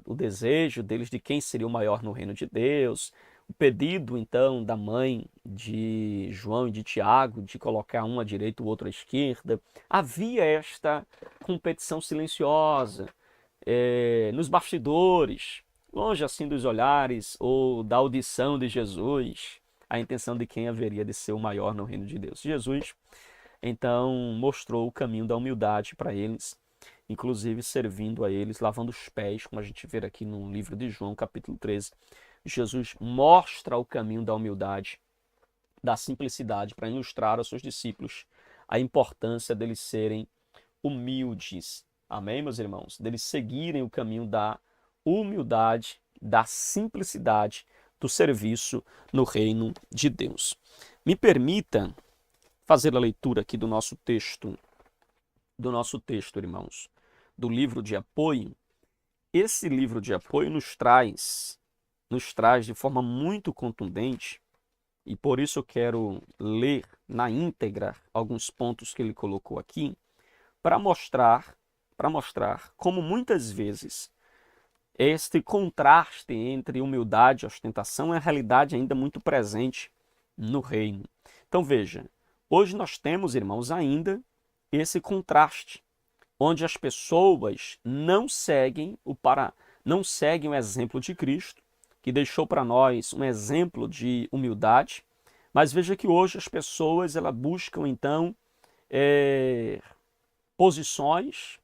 o desejo deles de quem seria o maior no reino de Deus, o pedido, então, da mãe de João e de Tiago de colocar um à direita e o outro à esquerda. Havia esta competição silenciosa nos bastidores, longe assim dos olhares ou da audição de Jesus, a intenção de quem haveria de ser o maior no reino de Deus. Jesus, então, mostrou o caminho da humildade para eles, inclusive servindo a eles, lavando os pés, como a gente vê aqui no livro de João, capítulo 13. Jesus mostra o caminho da humildade, da simplicidade, para ilustrar aos seus discípulos a importância deles serem humildes. Amém, meus irmãos? Deles seguirem o caminho da humildade, da simplicidade, do serviço no reino de Deus. Me permita fazer a leitura aqui do nosso texto, irmãos, do livro de apoio. Esse livro de apoio nos traz de forma muito contundente, e por isso eu quero ler na íntegra alguns pontos que ele colocou aqui, para mostrar como muitas vezes este contraste entre humildade e ostentação é a realidade ainda muito presente no reino. Então veja, hoje nós temos, irmãos, ainda esse contraste, onde as pessoas não seguem o exemplo de Cristo, que deixou para nós um exemplo de humildade, mas veja que hoje as pessoas buscam então posições,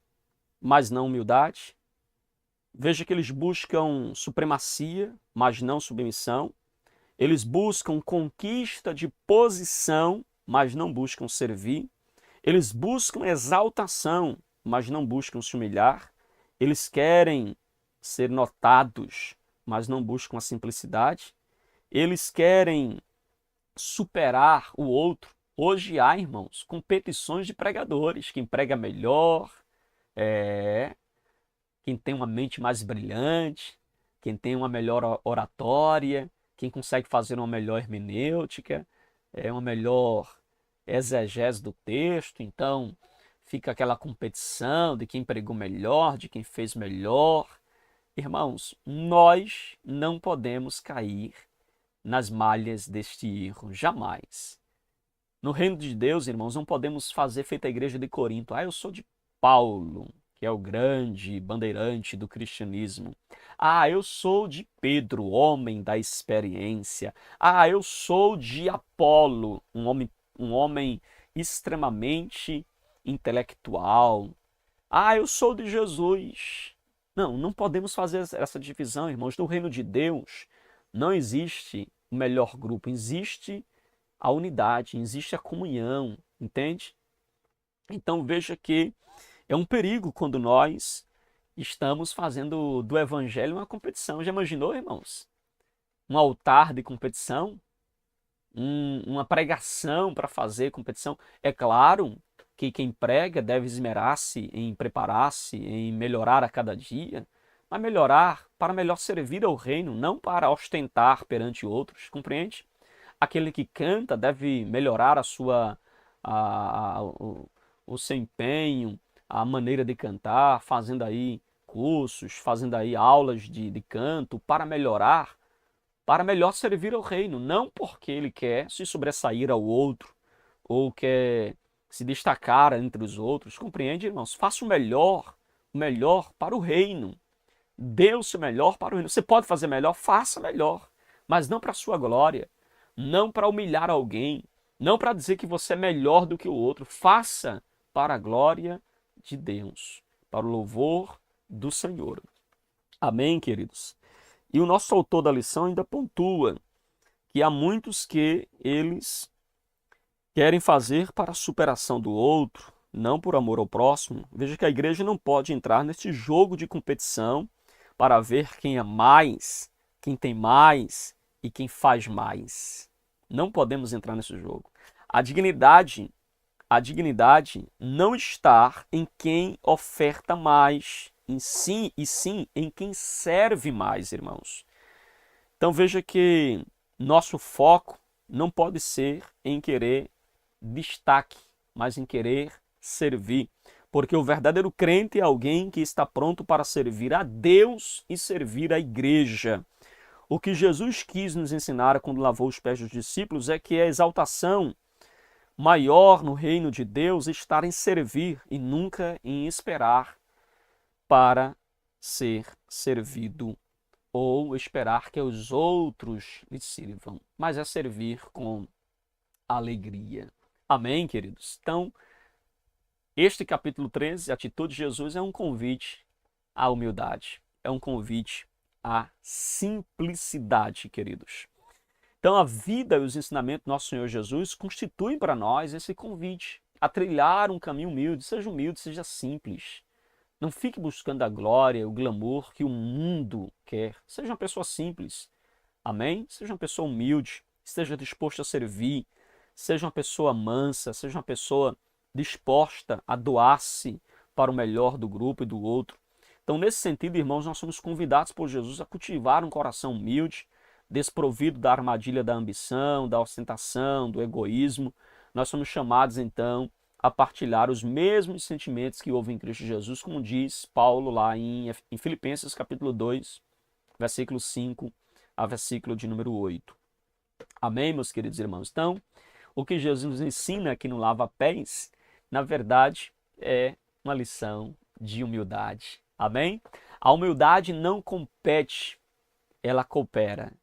mas não humildade. Veja que eles buscam supremacia, mas não submissão. Eles buscam conquista de posição, mas não buscam servir. Eles buscam exaltação, mas não buscam se humilhar. Eles querem ser notados, mas não buscam a simplicidade. Eles querem superar o outro. Hoje há, irmãos, competições de pregadores. Quem prega melhor, quem tem uma mente mais brilhante, quem tem uma melhor oratória, quem consegue fazer uma melhor hermenêutica, uma melhor exegese do texto. Então, fica aquela competição de quem pregou melhor, de quem fez melhor. Irmãos, nós não podemos cair nas malhas deste erro, jamais. No reino de Deus, irmãos, não podemos fazer feita a igreja de Corinto. Eu sou de Paulo, que é o grande bandeirante do cristianismo. Eu sou de Pedro, homem da experiência. Eu sou de Apolo, um homem extremamente intelectual. Eu sou de Jesus. Não podemos fazer essa divisão, irmãos. No reino de Deus não existe o melhor grupo, existe a unidade, existe a comunhão, entende? Então veja que é um perigo quando nós estamos fazendo do evangelho uma competição. Já imaginou, irmãos? Um altar de competição? Uma pregação para fazer competição? É claro que quem prega deve esmerar-se em preparar-se, em melhorar a cada dia, mas melhorar para melhor servir ao reino, não para ostentar perante outros, compreende? Aquele que canta deve melhorar o seu empenho, a maneira de cantar, fazendo aí cursos, fazendo aí aulas de canto para melhorar para melhor servir ao reino, não porque ele quer se sobressair ao outro ou quer se destacar entre os outros. Compreende, irmãos? Faça o melhor para o reino. Dê o seu melhor para o reino. Você pode fazer melhor? Faça melhor, mas não para a sua glória, não para humilhar alguém, não para dizer que você é melhor do que o outro. Faça para a glória de Deus, para o louvor do Senhor. Amém, queridos? E o nosso autor da lição ainda pontua que há muitos que eles querem fazer para a superação do outro, não por amor ao próximo. Veja que a igreja não pode entrar neste jogo de competição para ver quem é mais, quem tem mais e quem faz mais. Não podemos entrar nesse jogo. A dignidade não está em quem oferta mais, e sim em quem serve mais, irmãos. Então veja que nosso foco não pode ser em querer destaque, mas em querer servir. Porque o verdadeiro crente é alguém que está pronto para servir a Deus e servir a igreja. O que Jesus quis nos ensinar quando lavou os pés dos discípulos é que a exaltação maior no reino de Deus está em servir e nunca em esperar para ser servido ou esperar que os outros lhe sirvam, mas é servir com alegria. Amém, queridos? Então, este capítulo 13, a atitude de Jesus, é um convite à humildade, é um convite à simplicidade, queridos. Então, a vida e os ensinamentos do nosso Senhor Jesus constituem para nós esse convite a trilhar um caminho humilde, seja simples. Não fique buscando a glória, o glamour que o mundo quer. Seja uma pessoa simples, amém? Seja uma pessoa humilde, esteja disposto a servir, seja uma pessoa mansa, seja uma pessoa disposta a doar-se para o melhor do grupo e do outro. Então, nesse sentido, irmãos, nós somos convidados por Jesus a cultivar um coração humilde, desprovido da armadilha da ambição, da ostentação, do egoísmo. Nós somos chamados, então, a partilhar os mesmos sentimentos que houve em Cristo Jesus, como diz Paulo lá em Filipenses capítulo 2, versículo 5 a versículo de número 8. Amém, meus queridos irmãos? Então, o que Jesus nos ensina aqui no Lava Pés, na verdade, é uma lição de humildade. Amém? A humildade não compete, ela coopera.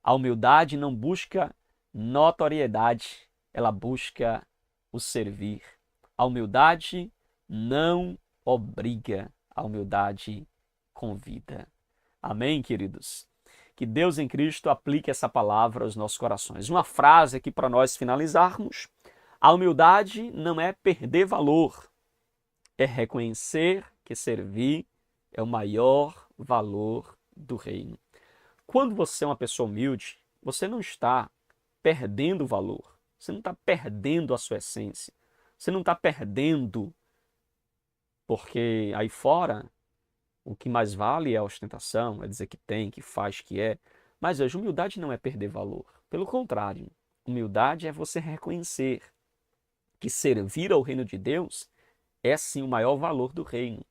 A humildade não busca notoriedade, ela busca o servir. A humildade não obriga, a humildade convida. Amém, queridos? Que Deus em Cristo aplique essa palavra aos nossos corações. Uma frase aqui para nós finalizarmos. A humildade não é perder valor, é reconhecer que servir é o maior valor do reino. Quando você é uma pessoa humilde, você não está perdendo valor, você não está perdendo a sua essência, você não está perdendo, porque aí fora o que mais vale é a ostentação, é dizer que tem, que faz, que é. Mas veja, humildade não é perder valor. Pelo contrário, humildade é você reconhecer que servir ao reino de Deus é sim o maior valor do reino.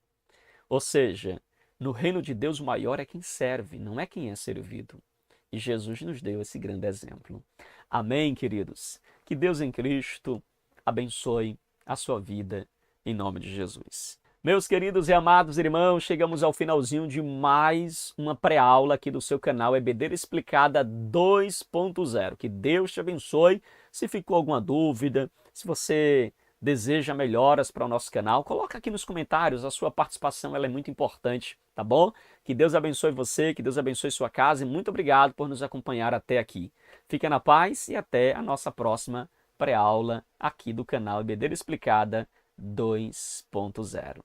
Ou seja, no reino de Deus o maior é quem serve, não é quem é servido. E Jesus nos deu esse grande exemplo. Amém, queridos? Que Deus em Cristo abençoe a sua vida em nome de Jesus. Meus queridos e amados irmãos, chegamos ao finalzinho de mais uma pré-aula aqui do seu canal EBD Explicada 2.0. Que Deus te abençoe. Se ficou alguma dúvida, se você deseja melhoras para o nosso canal, coloca aqui nos comentários, a sua participação ela é muito importante, tá bom? Que Deus abençoe você, que Deus abençoe sua casa e muito obrigado por nos acompanhar até aqui. Fica na paz e até a nossa próxima pré-aula aqui do canal EBD Explicada 2.0.